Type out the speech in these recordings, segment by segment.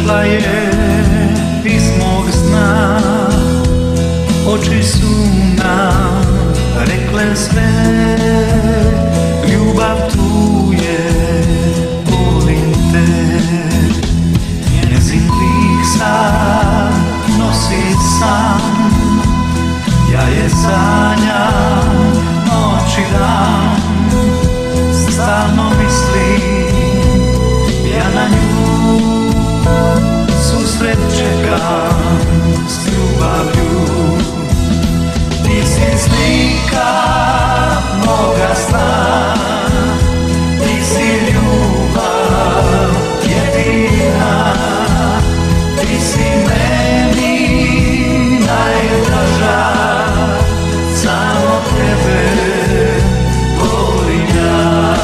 Izašla je iz mog sna, oči su nam rekle sve, ljubav tu je, volim te. Njezin lik sad nosi san, ja je sanjam noć i dan, stalno mislim ja na nju, susret čekam s ljubavlju. Ti si slika moga sna, ti si ljubav jedina, ti si meni najdraža, samo tebe volim ja.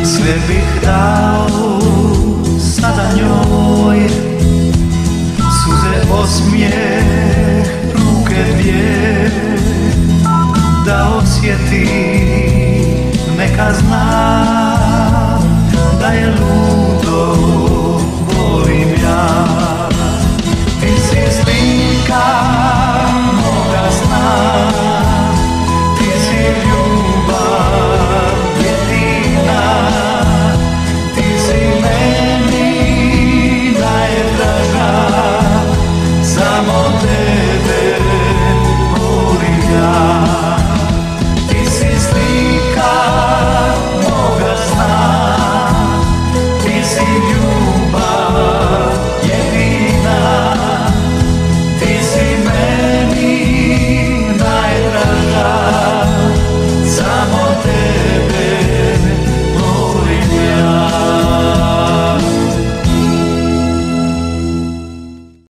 Sve bih dao sada njoj, suze, osmijeh, ruke dvije, da osjeti, neka zna da je ljubav